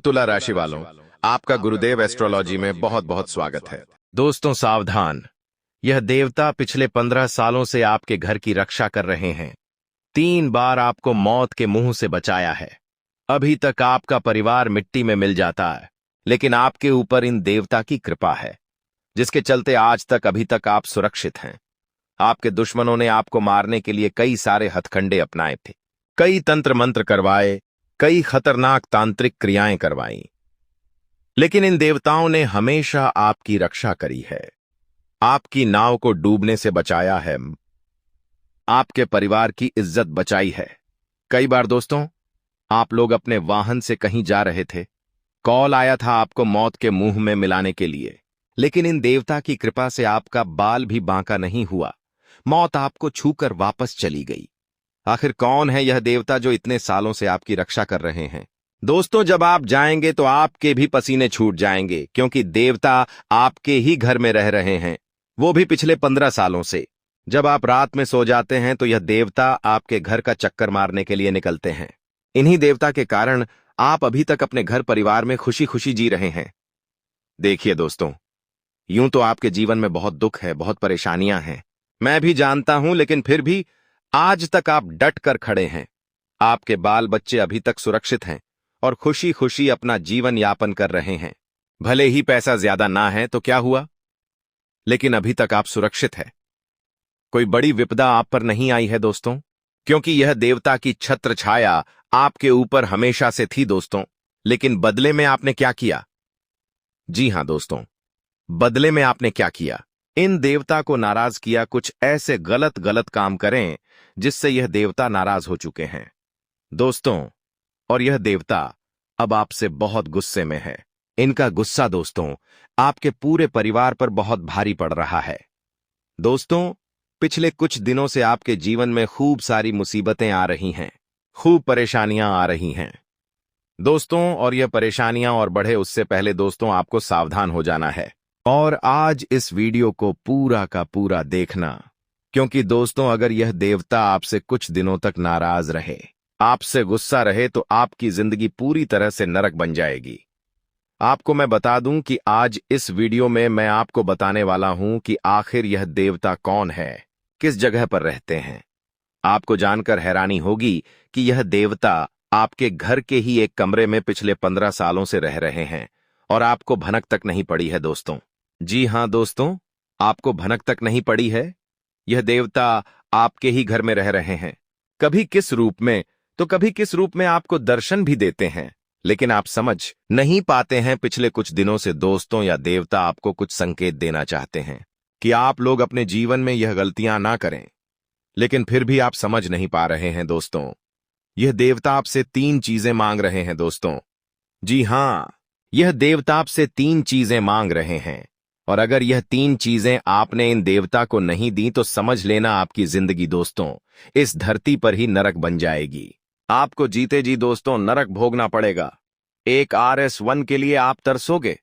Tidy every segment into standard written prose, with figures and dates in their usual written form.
तुला राशि वालों, आपका गुरुदेव एस्ट्रोलॉजी में बहुत बहुत स्वागत है। दोस्तों सावधान, यह देवता पिछले 15 सालों से आपके घर की रक्षा कर रहे हैं। 3 बार आपको मौत के मुंह से बचाया है। अभी तक आपका परिवार मिट्टी में मिल जाता है, लेकिन आपके ऊपर इन देवता की कृपा है, जिसके चलते आज तक अभी तक आप सुरक्षित हैं। आपके दुश्मनों ने आपको मारने के लिए कई सारे हथकंडे अपनाए थे, कई तंत्र मंत्र करवाए, कई खतरनाक तांत्रिक क्रियाएं करवाईं, लेकिन इन देवताओं ने हमेशा आपकी रक्षा करी है, आपकी नाव को डूबने से बचाया है, आपके परिवार की इज्जत बचाई है। कई बार दोस्तों, आप लोग अपने वाहन से कहीं जा रहे थे, कॉल आया था आपको मौत के मुंह में मिलाने के लिए, लेकिन इन देवता की कृपा से आपका बाल भी बांका नहीं हुआ। मौत आपको छूकर वापस चली गई। आखिर कौन है यह देवता जो इतने सालों से आपकी रक्षा कर रहे हैं? दोस्तों, जब आप जाएंगे तो आपके भी पसीने छूट जाएंगे, क्योंकि देवता आपके ही घर में रह रहे हैं, वो भी पिछले 15 सालों से। जब आप रात में सो जाते हैं तो यह देवता आपके घर का चक्कर मारने के लिए निकलते हैं। इन्हीं देवता के कारण आप अभी तक अपने घर परिवार में खुशी खुशी जी रहे हैं। देखिए दोस्तों, यूं तो आपके जीवन में बहुत दुख है, बहुत परेशानियां हैं, मैं भी जानता हूं, लेकिन फिर भी आज तक आप डट कर खड़े हैं। आपके बाल बच्चे अभी तक सुरक्षित हैं और खुशी खुशी अपना जीवन यापन कर रहे हैं। भले ही पैसा ज्यादा ना है तो क्या हुआ, लेकिन अभी तक आप सुरक्षित हैं। कोई बड़ी विपदा आप पर नहीं आई है दोस्तों, क्योंकि यह देवता की छत्र छाया आपके ऊपर हमेशा से थी दोस्तों। लेकिन बदले में आपने क्या किया? जी हां दोस्तों, बदले में आपने क्या किया? इन देवता को नाराज किया। कुछ ऐसे गलत गलत काम करें जिससे यह देवता नाराज हो चुके हैं दोस्तों, और यह देवता अब आपसे बहुत गुस्से में है। इनका गुस्सा दोस्तों आपके पूरे परिवार पर बहुत भारी पड़ रहा है। दोस्तों, पिछले कुछ दिनों से आपके जीवन में खूब सारी मुसीबतें आ रही हैं, खूब परेशानियां आ रही हैं दोस्तों, और यह परेशानियां और बढ़े उससे पहले दोस्तों आपको सावधान हो जाना है। और आज इस वीडियो को पूरा का पूरा देखना, क्योंकि दोस्तों अगर यह देवता आपसे कुछ दिनों तक नाराज रहे, आपसे गुस्सा रहे, तो आपकी जिंदगी पूरी तरह से नरक बन जाएगी। आपको मैं बता दूं कि आज इस वीडियो में मैं आपको बताने वाला हूं कि आखिर यह देवता कौन है, किस जगह पर रहते हैं। आपको जानकर हैरानी होगी कि यह देवता आपके घर के ही एक कमरे में पिछले 15 सालों से रह रहे हैं और आपको भनक तक नहीं पड़ी है दोस्तों। जी हां दोस्तों, आपको भनक तक नहीं पड़ी है। यह देवता आपके ही घर में रह रहे हैं, कभी किस रूप में तो कभी किस रूप में आपको दर्शन भी देते हैं, लेकिन आप समझ नहीं पाते हैं। पिछले कुछ दिनों से दोस्तों यह देवता आपको कुछ संकेत देना चाहते हैं कि आप लोग अपने जीवन में यह गलतियां ना करें, लेकिन फिर भी आप समझ नहीं पा रहे हैं दोस्तों। यह देवता आपसे 3 चीजें मांग रहे हैं दोस्तों। जी हां, यह देवता आपसे 3 चीजें मांग रहे हैं, और अगर यह 3 चीजें आपने इन देवता को नहीं दी तो समझ लेना आपकी जिंदगी दोस्तों इस धरती पर ही नरक बन जाएगी। आपको जीते जी दोस्तों नरक भोगना पड़ेगा। एक RS1 के लिए आप तरसोगे,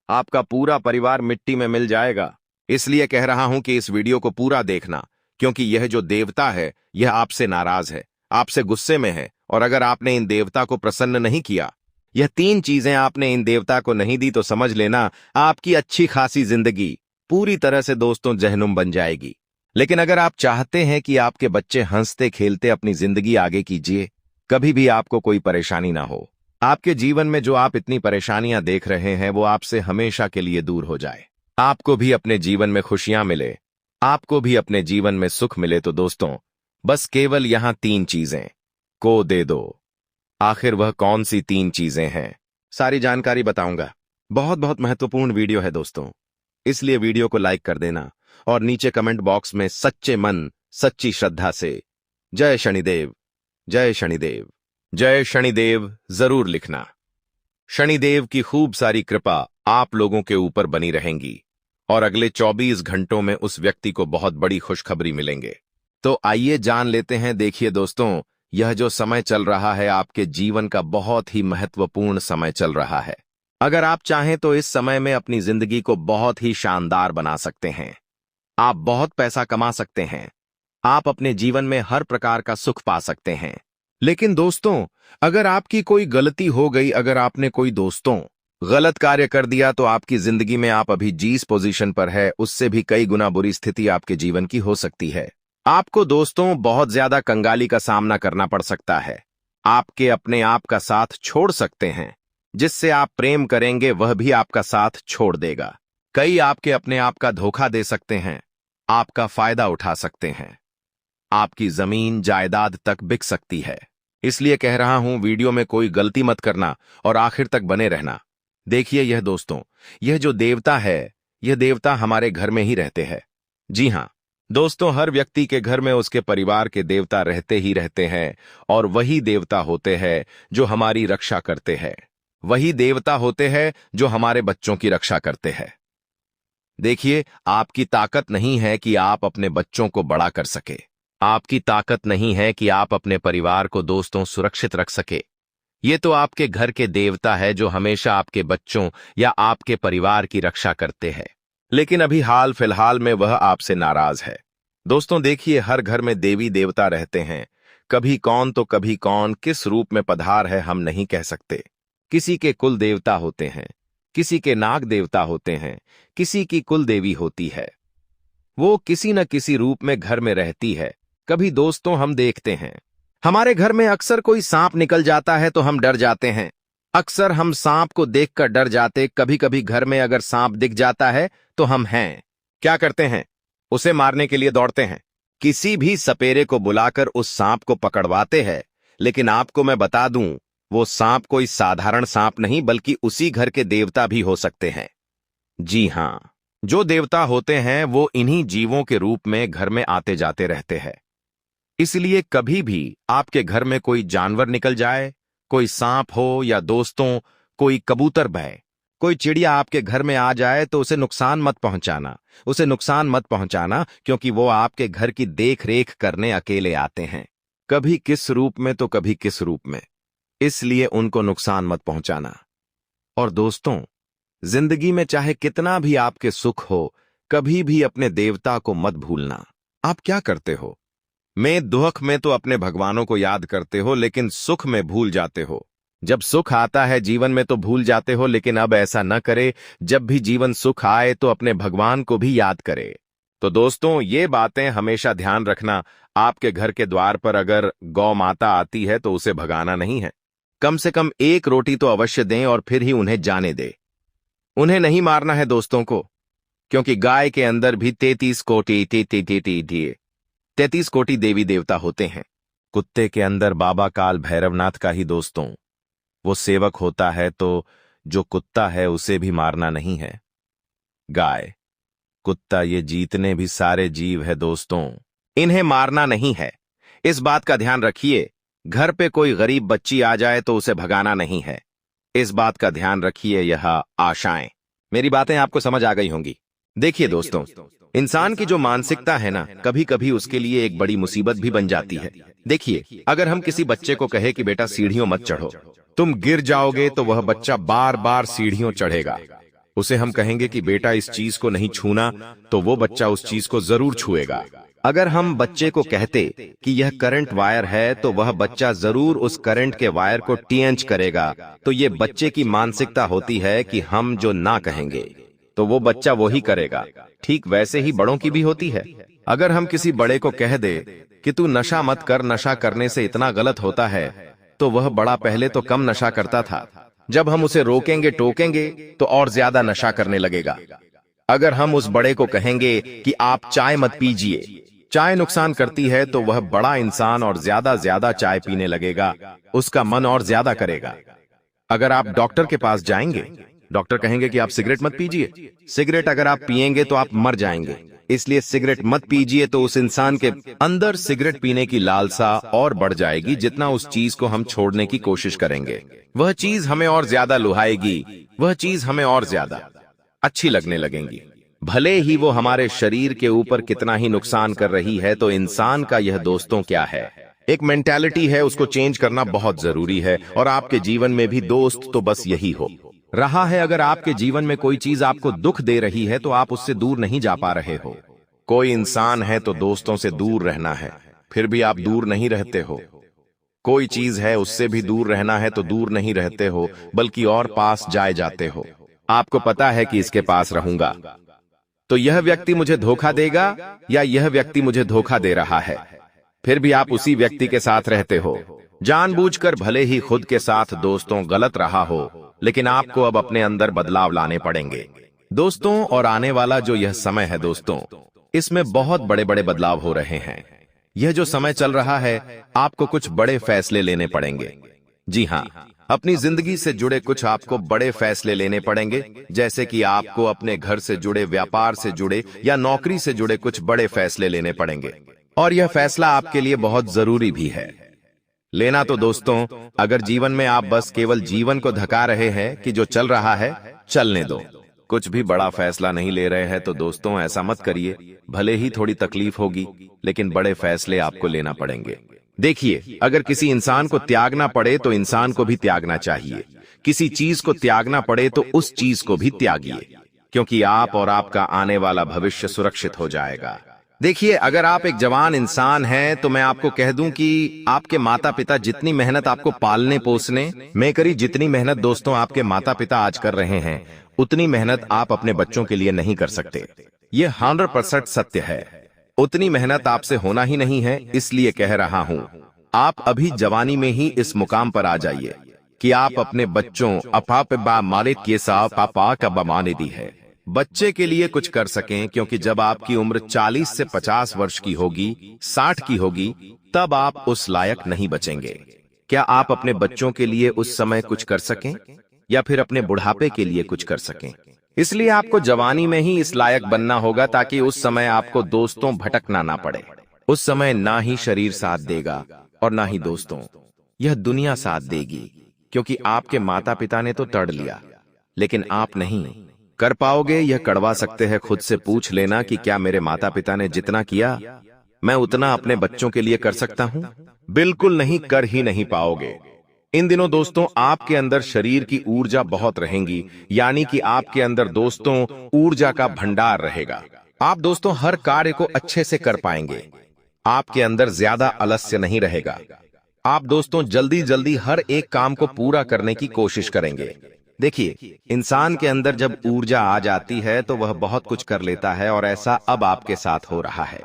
आपका पूरा परिवार मिट्टी में मिल जाएगा। इसलिए कह रहा हूं कि इस वीडियो को पूरा देखना, क्योंकि यह जो देवता है यह आपसे नाराज है, आपसे गुस्से में है, और अगर आपने इन देवता को प्रसन्न नहीं किया, यह 3 चीजें आपने इन देवता को नहीं दी, तो समझ लेना आपकी अच्छी खासी जिंदगी पूरी तरह से दोस्तों जहनुम बन जाएगी। लेकिन अगर आप चाहते हैं कि आपके बच्चे हंसते खेलते अपनी जिंदगी आगे कीजिए, कभी भी आपको कोई परेशानी ना हो, आपके जीवन में जो आप इतनी परेशानियां देख रहे हैं वो आपसे हमेशा के लिए दूर हो जाए, आपको भी अपने जीवन में खुशियां मिले, आपको भी अपने जीवन में सुख मिले, तो दोस्तों बस केवल यहां 3 चीजें को दे दो। आखिर वह कौन सी 3 चीजें हैं, सारी जानकारी बताऊंगा। बहुत बहुत महत्वपूर्ण वीडियो है दोस्तों, इसलिए वीडियो को लाइक कर देना और नीचे कमेंट बॉक्स में सच्चे मन सच्ची श्रद्धा से जय शनिदेव, जय शनिदेव, जय शनिदेव जरूर लिखना। शनिदेव की खूब सारी कृपा आप लोगों के ऊपर बनी रहेंगी और अगले 24 घंटों में उस व्यक्ति को बहुत बड़ी खुशखबरी मिलेंगे। तो आइए जान लेते हैं। देखिए दोस्तों, यह जो समय चल रहा है आपके जीवन का बहुत ही महत्वपूर्ण समय चल रहा है। अगर आप चाहें तो इस समय में अपनी जिंदगी को बहुत ही शानदार बना सकते हैं। आप बहुत पैसा कमा सकते हैं, आप अपने जीवन में हर प्रकार का सुख पा सकते हैं। लेकिन दोस्तों, अगर आपकी कोई गलती हो गई, अगर आपने कोई दोस्तों गलत कार्य कर दिया, तो आपकी जिंदगी में आप अभी जिस पोजीशन पर है उससे भी कई गुना बुरी स्थिति आपके जीवन की हो सकती है। आपको दोस्तों बहुत ज्यादा कंगाली का सामना करना पड़ सकता है। आपके अपने आप का साथ छोड़ सकते हैं। जिससे आप प्रेम करेंगे वह भी आपका साथ छोड़ देगा। कई आपके अपने आप का धोखा दे सकते हैं, आपका फायदा उठा सकते हैं। आपकी जमीन जायदाद तक बिक सकती है। इसलिए कह रहा हूं, वीडियो में कोई गलती मत करना और आखिर तक बने रहना। देखिए यह दोस्तों, यह जो देवता है, यह देवता हमारे घर में ही रहते हैं। जी हां दोस्तों, हर व्यक्ति के घर में उसके परिवार के देवता रहते ही रहते हैं और वही देवता होते हैं जो हमारी रक्षा करते हैं। वही देवता होते हैं जो हमारे बच्चों की रक्षा करते हैं। देखिए, आपकी ताकत नहीं है कि आप अपने बच्चों को बड़ा कर सके। आपकी ताकत नहीं है कि आप अपने परिवार को दोस्तों सुरक्षित रख सके। ये तो आपके घर के देवता है जो हमेशा आपके बच्चों या आपके परिवार की रक्षा करते हैं। लेकिन अभी हाल फिलहाल में वह आपसे नाराज है। दोस्तों देखिए, हर घर में देवी देवता रहते हैं। कभी कौन तो कभी कौन किस रूप में पधार है हम नहीं कह सकते। किसी के कुल देवता होते हैं, किसी के नाग देवता होते हैं, किसी की कुल देवी होती है। वो किसी न किसी रूप में घर में रहती है। कभी दोस्तों हम देखते हैं, हमारे घर में अक्सर कोई सांप निकल जाता है तो हम डर जाते हैं। अक्सर हम सांप को देखकर डर जाते। कभी कभी घर में अगर सांप दिख जाता है तो हम क्या करते हैं? उसे मारने के लिए दौड़ते हैं। किसी भी सपेरे को बुलाकर उस सांप को पकड़वाते हैं। लेकिन आपको मैं बता दूं, वो सांप कोई साधारण सांप नहीं बल्कि उसी घर के देवता भी हो सकते हैं। जी हां, जो देवता होते हैं वो इन्हीं जीवों के रूप में घर में आते जाते रहते हैं। इसलिए कभी भी आपके घर में कोई जानवर निकल जाए, कोई सांप हो या दोस्तों कोई कबूतर बहे, कोई चिड़िया आपके घर में आ जाए तो उसे नुकसान मत पहुंचाना। उसे नुकसान मत पहुंचाना, क्योंकि वो आपके घर की देख रेख करने अकेले आते हैं। कभी किस रूप में तो कभी किस रूप में। इसलिए उनको नुकसान मत पहुंचाना। और दोस्तों, जिंदगी में चाहे कितना भी आपके सुख हो, कभी भी अपने देवता को मत भूलना। आप क्या करते हो? मैं दुख में तो अपने भगवानों को याद करते हो, लेकिन सुख में भूल जाते हो। जब सुख आता है जीवन में तो भूल जाते हो, लेकिन अब ऐसा न करे। जब भी जीवन सुख आए तो अपने भगवान को भी याद करे। तो दोस्तों, ये बातें हमेशा ध्यान रखना। आपके घर के द्वार पर अगर गौ माता आती है तो उसे भगाना नहीं है। कम से कम एक रोटी तो अवश्य दें और फिर ही उन्हें जाने दे। उन्हें नहीं मारना है दोस्तों को, क्योंकि गाय के अंदर भी 33 कोटि देवी देवता होते हैं। कुत्ते के अंदर बाबा काल भैरवनाथ का ही दोस्तों वो सेवक होता है। तो जो कुत्ता है उसे भी मारना नहीं है। गाय, कुत्ता, ये जीतने भी सारे जीव है दोस्तों, इन्हें मारना नहीं है। इस बात का ध्यान रखिए। घर पे कोई गरीब बच्ची आ जाए तो उसे भगाना नहीं है। इस बात का ध्यान रखिए। यह आशाएं, मेरी बातें आपको समझ आ गई होंगी। देखिए दोस्तों, इंसान की जो मानसिकता है ना, कभी कभी उसके लिए एक बड़ी मुसीबत भी बन जाती है। देखिए, अगर हम किसी बच्चे को कहे कि बेटा सीढ़ियों मत चढ़ो, तुम गिर जाओगे, तो वह बच्चा बार बार सीढ़ियों चढ़ेगा। उसे हम कहेंगे कि बेटा इस चीज को नहीं छूना, तो वो बच्चा उस चीज को जरूर छुएगा। अगर हम बच्चे को कहते कि यह करंट वायर है, तो वह बच्चा जरूर उस करंट के वायर को टीएंच करेगा। तो ये बच्चे की मानसिकता होती है कि हम जो ना कहेंगे तो वो बच्चा वो ही करेगा। ठीक वैसे ही बड़ों की भी होती है। अगर हम किसी बड़े को कह दे कि तू नशा मत कर, नशा करने से इतना गलत होता है, तो वह बड़ा पहले तो कम नशा करता था। जब हम उसे रोकेंगे टोकेंगे तो और ज्यादा नशा करने लगेगा। अगर हम उस बड़े को कहेंगे कि आप चाय मत पीजिए, चाय नुकसान करती है, तो वह बड़ा इंसान और ज्यादा चाय पीने लगेगा। उसका मन और ज्यादा करेगा। अगर आप डॉक्टर के पास जाएंगे, डॉक्टर कहेंगे कि आप सिगरेट मत पीजिए, सिगरेट अगर आप पिएंगे तो आप मर जाएंगे, इसलिए सिगरेट मत पीजिए। तो उस इंसान के अंदर सिगरेट पीने की लालसा और बढ़ जाएगी। जितना उस चीज को हम छोड़ने की कोशिश करेंगे, वह चीज हमें और ज्यादा लुभाएगी, वह चीज हमें और ज्यादा अच्छी लगने लगेंगी। भले ही वो हमारे शरीर के ऊपर कितना ही नुकसान कर रही है। तो इंसान का यह दोस्तों क्या है, एक मेंटालिटी है, उसको चेंज करना बहुत जरूरी है। और आपके जीवन में भी दोस्त तो बस यही हो रहा है। अगर आपके जीवन में कोई चीज आपको दुख दे रही है तो आप उससे दूर नहीं जा पा रहे हो। कोई इंसान है तो दोस्तों से दूर रहना है, फिर भी आप दूर नहीं रहते हो। कोई चीज है उससे भी दूर रहना है तो दूर नहीं रहते हो, बल्कि और पास जाए जाते हो। आपको पता है कि इसके पास रहूंगा तो यह व्यक्ति मुझे धोखा देगा या यह व्यक्ति मुझे धोखा दे रहा है, फिर भी आप उसी व्यक्ति के साथ रहते हो। जानबूझकर भले ही खुद के साथ दोस्तों गलत रहा हो, लेकिन आपको अब अपने अंदर बदलाव लाने पड़ेंगे दोस्तों। और आने वाला जो यह समय है दोस्तों, इसमें बहुत बड़े बड़े बदलाव हो रहे हैं। यह जो समय चल रहा है, आपको कुछ बड़े फैसले लेने पड़ेंगे। जी हाँ, अपनी जिंदगी से जुड़े कुछ आपको बड़े फैसले लेने पड़ेंगे, जैसे कि आपको अपने घर से जुड़े, व्यापार से जुड़े या नौकरी से जुड़े कुछ बड़े फैसले लेने पड़ेंगे। और यह फैसला आपके लिए बहुत जरूरी भी है लेना। तो दोस्तों, अगर जीवन में आप बस केवल जीवन को धका रहे हैं कि जो चल रहा है चलने दो, कुछ भी बड़ा फैसला नहीं ले रहे हैं, तो दोस्तों ऐसा मत करिए। भले ही थोड़ी तकलीफ होगी, लेकिन बड़े फैसले आपको लेना पड़ेंगे। देखिए, अगर किसी इंसान को त्यागना पड़े तो इंसान को भी त्यागना चाहिए। किसी चीज को त्यागना पड़े तो उस चीज को भी त्यागिए, क्योंकि आप और आपका आने वाला भविष्य सुरक्षित हो जाएगा। देखिए, अगर आप एक जवान इंसान हैं तो मैं आपको कह दूं कि आपके माता पिता जितनी मेहनत आपको पालने पोसने में करी, जितनी मेहनत दोस्तों आपके माता पिता आज कर रहे हैं, उतनी मेहनत आप अपने बच्चों के लिए नहीं कर सकते। ये 100% सत्य है। उतनी मेहनत आपसे होना ही नहीं है, इसलिए कह रहा हूं, आप अभी जवानी में ही इस मुकाम पर आ जाइए कि आप अपने बच्चों पापा का बमाने दी है बच्चे के लिए कुछ कर सकें। क्योंकि जब आपकी उम्र 40 से 50 वर्ष की होगी, 60 की होगी, तब आप उस लायक नहीं बचेंगे। क्या आप अपने बच्चों के लिए उस समय कुछ कर सकें या फिर अपने बुढ़ापे के लिए कुछ कर सकें? इसलिए आपको जवानी में ही इस लायक बनना होगा, ताकि उस समय आपको दोस्तों भटकना ना पड़े। उस समय ना ही शरीर साथ देगा और ना ही दोस्तों, यह दुनिया साथ देगी। क्योंकि आपके माता पिता ने तो तड़ लिया, लेकिन आप नहीं कर पाओगे। यह कड़वा सकते हैं। खुद से पूछ लेना कि क्या मेरे माता पिता ने जितना किया, मैं उतना अपने बच्चों के लिए कर सकता हूं? बिल्कुल नहीं, कर ही नहीं पाओगे। इन दिनों दोस्तों आपके अंदर शरीर की ऊर्जा बहुत रहेंगी, यानी कि आपके अंदर दोस्तों ऊर्जा का भंडार रहेगा। आप दोस्तों हर कार्य को अच्छे से कर पाएंगे। आपके अंदर ज्यादा आलस्य नहीं रहेगा। आप दोस्तों जल्दी जल्दी हर एक काम को पूरा करने की कोशिश करेंगे। देखिए, इंसान के अंदर जब ऊर्जा आ जाती है तो वह बहुत कुछ कर लेता है, और ऐसा अब आपके साथ हो रहा है।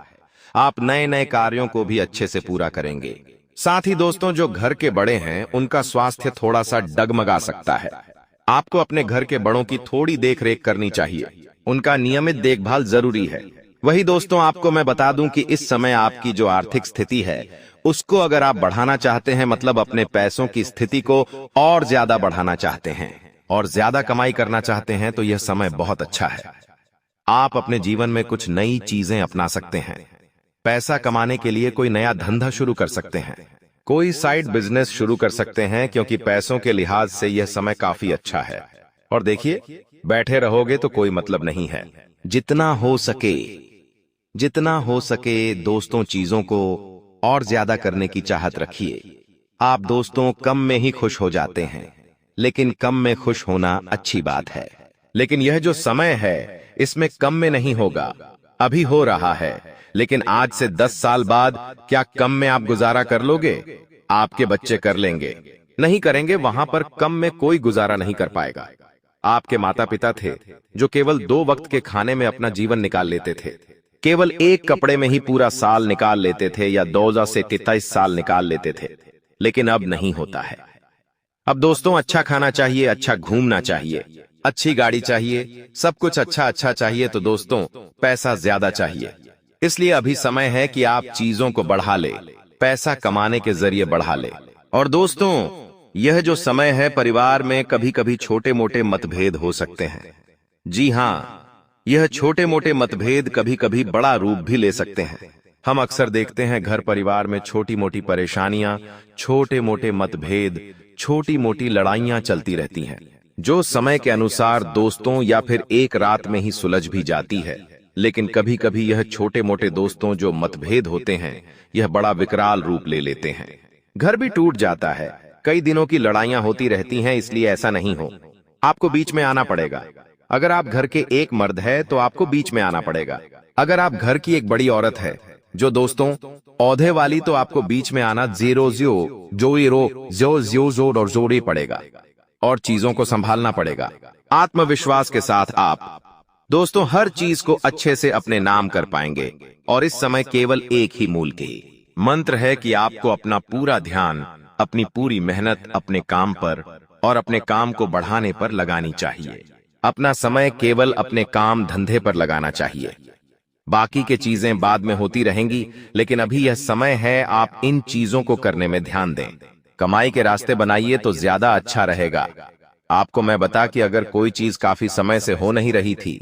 आप नए नए कार्यों को भी अच्छे से पूरा करेंगे। साथ ही दोस्तों, जो घर के बड़े हैं उनका स्वास्थ्य थोड़ा सा डगमगा सकता है। आपको अपने घर के बड़ों की थोड़ी देखरेख करनी चाहिए। उनका नियमित देखभाल जरूरी है। वही दोस्तों, आपको मैं बता दूं कि इस समय आपकी जो आर्थिक स्थिति है, उसको अगर आप बढ़ाना चाहते हैं, मतलब अपने पैसों की स्थिति को और ज्यादा बढ़ाना चाहते हैं और ज्यादा कमाई करना चाहते हैं, तो यह समय बहुत अच्छा है। आप अपने जीवन में कुछ नई चीजें अपना सकते हैं। पैसा कमाने के लिए कोई नया धंधा शुरू कर सकते हैं, कोई साइड बिजनेस शुरू कर सकते हैं, क्योंकि पैसों के लिहाज से यह समय काफी अच्छा है। और देखिए, बैठे रहोगे तो कोई मतलब नहीं है। जितना हो सके दोस्तों चीजों को और ज्यादा करने की चाहत रखिए। आप दोस्तों कम में ही खुश हो जाते हैं, लेकिन कम में खुश होना अच्छी बात है। लेकिन यह जो समय है, इसमें कम में नहीं होगा। अभी हो रहा है, लेकिन आज से 10 साल बाद क्या कम में आप गुजारा कर लोगे? आपके बच्चे कर लेंगे। नहीं करेंगे, वहां पर कम में कोई गुजारा नहीं कर पाएगा। आपके माता पिता थे जो केवल 2 वक्त के खाने में अपना जीवन निकाल लेते थे, केवल एक कपड़े में ही पूरा साल निकाल लेते थे, या 2000 से 23 साल निकाल लेते थे। लेकिन अब नहीं होता है। अब दोस्तों अच्छा खाना चाहिए, अच्छा घूमना चाहिए, अच्छी गाड़ी चाहिए, सब कुछ अच्छा अच्छा चाहिए। तो दोस्तों पैसा ज्यादा चाहिए। इसलिए अभी समय है कि आप चीजों को बढ़ा ले, पैसा कमाने के जरिए बढ़ा ले। और दोस्तों यह जो समय है, परिवार में कभी कभी छोटे मोटे मतभेद हो सकते हैं। जी हाँ, यह छोटे मोटे मतभेद कभी कभी बड़ा रूप भी ले सकते हैं। हम अक्सर देखते हैं घर परिवार में छोटी मोटी परेशानियां, छोटे मोटे मतभेद, छोटी मोटी लड़ाइयां चलती रहती हैं, जो समय के अनुसार दोस्तों या फिर एक रात में ही सुलझ भी जाती है। लेकिन कभी कभी यह छोटे मोटे दोस्तों जो मतभेद होते हैं, यह बड़ा विकराल रूप ले लेते हैं। घर भी टूट जाता है, कई दिनों की लड़ाइयां होती रहती हैं। इसलिए ऐसा नहीं हो, आपको बीच में आना पड़ेगा। अगर आप घर के एक मर्द है तो आपको बीच में आना पड़ेगा। अगर आप घर की एक बड़ी औरत है, जो दोस्तों औधे वाली, तो आपको बीच में आना जीरो ज्यो जो जो ज्यो जोड़ और जोड़ ही पड़ेगा और चीजों को संभालना पड़ेगा। आत्मविश्वास के साथ आप दोस्तों हर चीज को अच्छे से अपने नाम कर पाएंगे। और इस समय केवल एक ही मूल की मंत्र है कि आपको अपना पूरा ध्यान, अपनी पूरी मेहनत अपने काम पर और अपने काम को बढ़ाने पर लगानी चाहिए। अपना समय केवल अपने काम धंधे पर लगाना चाहिए। बाकी के चीजें बाद में होती रहेंगी, लेकिन अभी यह समय है आप इन चीजों को करने में ध्यान दें। कमाई के रास्ते बनाइए तो ज्यादा अच्छा रहेगा। आपको मैं बता कि अगर कोई चीज काफी समय से हो नहीं रही थी,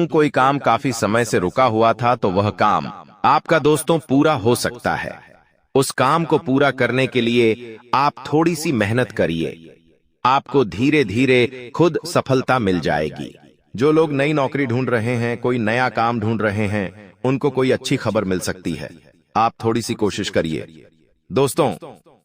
कोई काम काफी समय से रुका हुआ था, तो वह काम आपका दोस्तों पूरा हो सकता है। उस काम को पूरा करने के लिए आप थोड़ी सी मेहनत करिए, आपको धीरे धीरे खुद सफलता मिल जाएगी। जो लोग नई नौकरी ढूंढ रहे हैं, कोई नया काम ढूंढ रहे हैं, उनको कोई अच्छी खबर मिल सकती है। आप थोड़ी सी कोशिश करिए। दोस्तों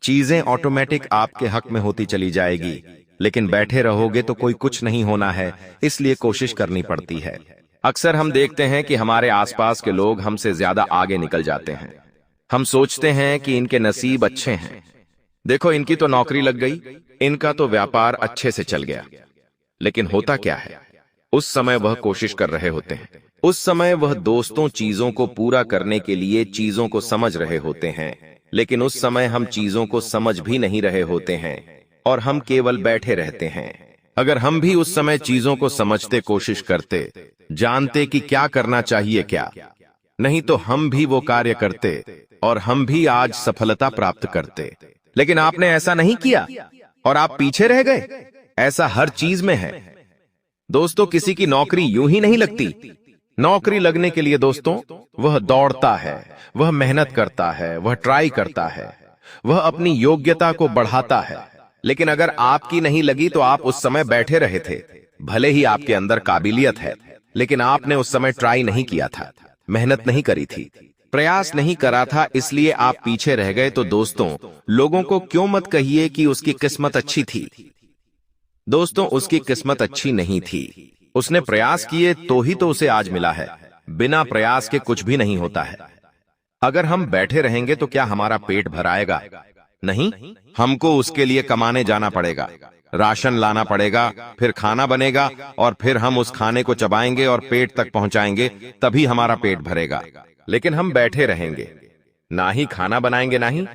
चीजें ऑटोमेटिक आपके हक में होती चली जाएगी, लेकिन बैठे रहोगे तो कोई कुछ नहीं होना है, इसलिए कोशिश करनी पड़ती है। अक्सर हम देखते हैं कि हमारे आसपास के लोग हमसे ज्यादा आगे निकल जाते हैं। हम सोचते हैं कि इनके नसीब अच्छे हैं, देखो इनकी तो नौकरी लग गई, इनका तो व्यापार अच्छे से चल गया। लेकिन होता क्या है, उस समय वह कोशिश कर रहे होते हैं, उस समय वह दोस्तों चीजों को पूरा करने के लिए चीजों को समझ रहे होते हैं, लेकिन उस समय हम चीजों को समझ भी नहीं रहे होते हैं और हम केवल बैठे रहते हैं। अगर हम भी उस समय चीजों को समझते, कोशिश करते, जानते कि क्या करना चाहिए क्या नहीं, तो हम भी वो कार्य करते और हम भी आज सफलता प्राप्त करते। लेकिन आपने ऐसा नहीं किया और आप पीछे रह गए। ऐसा हर चीज में है दोस्तों। किसी की नौकरी यूं ही नहीं लगती। नौकरी लगने के लिए दोस्तों वह दौड़ता है, वह मेहनत करता है, वह ट्राई करता है, वह अपनी योग्यता को बढ़ाता है। लेकिन अगर आपकी नहीं लगी तो आप उस समय बैठे रहे थे। भले ही आपके अंदर काबिलियत है, लेकिन आपने उस समय ट्राई नहीं किया था, मेहनत नहीं करी थी, प्रयास नहीं करा था, इसलिए आप पीछे रह गए। तो दोस्तों लोगों को क्यों मत कहिए कि उसकी किस्मत अच्छी थी। दोस्तों उसकी किस्मत अच्छी नहीं थी, उसने प्रयास किए तो ही तो उसे आज मिला है। बिना प्रयास के कुछ भी नहीं होता है। अगर हम बैठे रहेंगे तो क्या हमारा पेट भर आएगा? नहीं, हमको उसके लिए कमाने जाना पड़ेगा, राशन लाना पड़ेगा, फिर खाना बनेगा और फिर हम उस खाने को चबाएंगे और पेट तक पहुंचाएंगे, तभी हमारा पेट भरेगा। लेकिन हम बैठे रहेंगे, ना ही खाना बनाएंगे, ना ही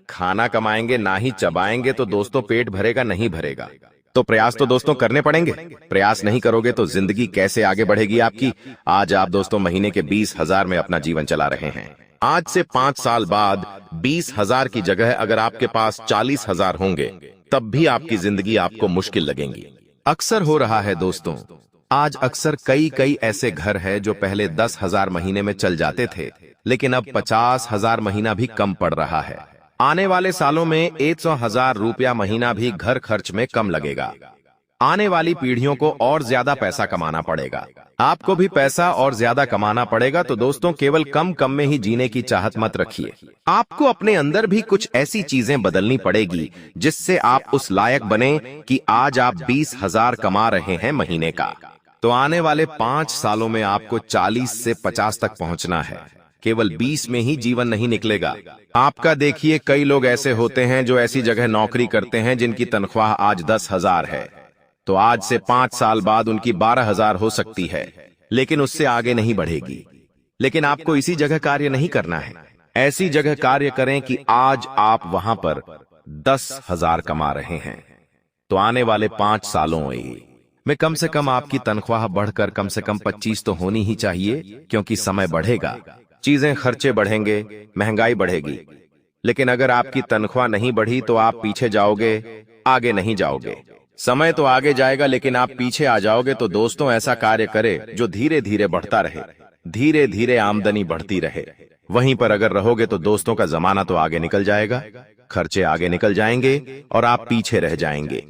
खाना कमाएंगे, ना ही चबाएंगे, तो दोस्तों पेट भरेगा नहीं भरेगा। तो प्रयास तो दोस्तों करने पड़ेंगे। प्रयास नहीं करोगे तो जिंदगी कैसे आगे बढ़ेगी आपकी। आज आप दोस्तों महीने के 20,000 में अपना जीवन चला रहे हैं। आज से 5 साल बाद 20,000 की जगह अगर आपके पास 40,000 होंगे, तब भी आपकी जिंदगी आपको मुश्किल लगेगी। अक्सर हो रहा है दोस्तों, आज अक्सर कई ऐसे घर हैं जो पहले 10,000 महीने में चल जाते थे, लेकिन अब 50,000 महीना भी कम पड़ रहा है। आने वाले सालों में 100,000 रुपया महीना भी घर खर्च में कम लगेगा। आने वाली पीढ़ियों को और ज्यादा पैसा कमाना पड़ेगा, आपको भी पैसा और ज्यादा कमाना पड़ेगा। तो दोस्तों केवल कम में ही जीने की चाहत मत रखिए। आपको अपने अंदर भी कुछ ऐसी चीजें बदलनी पड़ेगी जिससे आप उस लायक बने कि आज आप 20,000 कमा रहे हैं महीने का। तो आने वाले 5 सालों में आपको 40 से 50 तक पहुंचना है। केवल 20 में ही जीवन नहीं निकलेगा आपका। देखिए कई लोग ऐसे होते हैं जो ऐसी जगह नौकरी करते हैं जिनकी तनख्वाह आज 10,000 है, तो आज से 5 साल बाद उनकी 12,000 हो सकती है, लेकिन उससे आगे नहीं बढ़ेगी। लेकिन आपको इसी जगह कार्य नहीं करना है, ऐसी जगह कार्य करें कि आज आप वहां पर 10,000 कमा रहे हैं। तो आने वाले 5 सालों में कम से कम आपकी तनख्वाह बढ़कर कम से कम 25 तो होनी ही चाहिए, क्योंकि समय बढ़ेगा, चीजें खर्चे बढ़ेंगे, महंगाई बढ़ेगी। लेकिन अगर आपकी तनख्वाह नहीं बढ़ी तो आप पीछे जाओगे, आगे नहीं जाओगे। समय तो आगे जाएगा लेकिन आप पीछे आ जाओगे। तो दोस्तों ऐसा कार्य करे जो धीरे धीरे बढ़ता रहे, धीरे धीरे आमदनी बढ़ती रहे। वहीं पर अगर रहोगे तो दोस्तों का जमाना तो आगे निकल जाएगा, खर्चे आगे निकल जाएंगे और आप पीछे रह जाएंगे।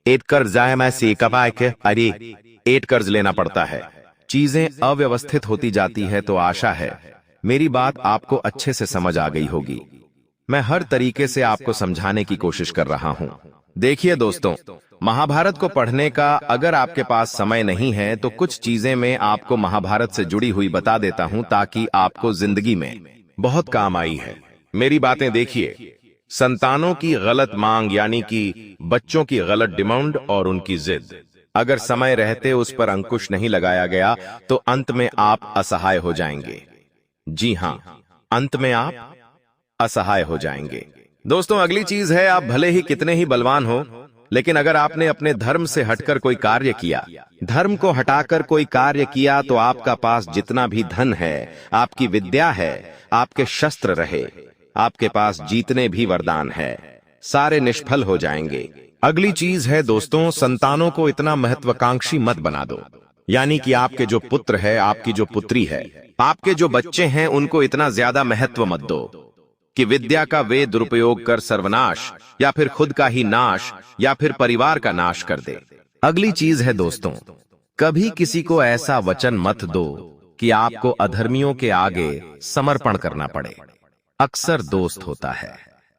एक कर्ज जाए मैं से कमाए के, अरे एक कर्ज लेना पड़ता है। चीजें अव्यवस्थित होती जाती है। तो आशा है मेरी बात आपको अच्छे से समझ आ गई होगी। मैं हर तरीके से आपको समझाने की कोशिश कर रहा हूं। देखिए दोस्तों, महाभारत को पढ़ने का अगर आपके पास समय नहीं है तो कुछ चीजें मैं आपको महाभारत से जुड़ी हुई बता देता हूं, ताकि आपको जिंदगी में बहुत काम आई है। मेरी बातें देखिए, संतानों की गलत मांग यानी कि बच्चों की गलत डिमांड और उनकी जिद, अगर समय रहते उस पर अंकुश नहीं लगाया गया तो अंत में आप असहाय हो जाएंगे। जी हां, अंत में आप असहाय हो जाएंगे। दोस्तों, अगली चीज है, आप भले ही कितने ही बलवान हो, लेकिन अगर आपने अपने धर्म से हटकर कोई कार्य किया, धर्म को हटाकर कोई कार्य किया, तो आपका पास जितना भी धन है, आपकी विद्या है, आपके शस्त्र रहे, आपके पास जीतने भी वरदान है, सारे निष्फल हो जाएंगे। अगली चीज है दोस्तों, संतानों को इतना महत्वाकांक्षी मत बना दो। यानी कि आपके जो पुत्र है, आपकी जो पुत्री है, आपके जो बच्चे हैं, उनको इतना ज्यादा महत्व मत दो कि विद्या का वे दुरुपयोग कर सर्वनाश या फिर खुद का ही नाश या फिर परिवार का नाश कर दे। अगली चीज है दोस्तों, कभी किसी को ऐसा वचन मत दो कि आपको अधर्मियों के आगे समर्पण करना पड़े। अक्सर दोस्त होता है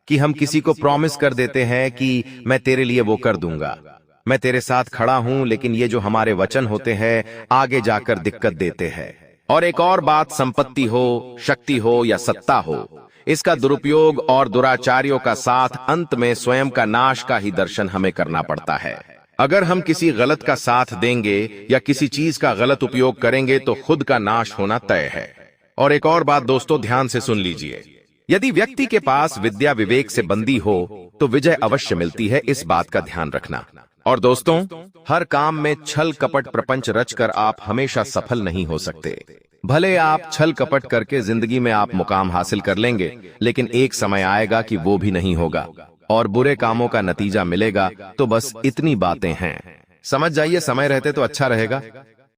कि हम किसी को प्रॉमिस कर देते हैं कि मैं तेरे लिए वो कर दूंगा, मैं तेरे साथ खड़ा हूं, लेकिन ये जो हमारे वचन होते हैं आगे जाकर दिक्कत देते हैं। और एक और बात, संपत्ति हो, शक्ति हो या सत्ता हो, इसका दुरुपयोग और दुराचारियों का साथ अंत में स्वयं का नाश का ही दर्शन हमें करना पड़ता है। अगर हम किसी गलत का साथ देंगे या किसी चीज का गलत उपयोग करेंगे तो खुद का नाश होना तय है। और एक और बात दोस्तों, ध्यान से सुन लीजिए, यदि व्यक्ति के पास विद्या विवेक से बंधी हो तो विजय अवश्य मिलती है, इस बात का ध्यान रखना। और दोस्तों, हर काम में छल कपट प्रपंच रचकर आप हमेशा सफल नहीं हो सकते। भले आप छल कपट करके जिंदगी में आप मुकाम हासिल कर लेंगे, लेकिन एक समय आएगा कि वो भी नहीं होगा और बुरे कामों का नतीजा मिलेगा। तो बस इतनी बातें हैं, समझ जाइए, समय रहते तो अच्छा रहेगा।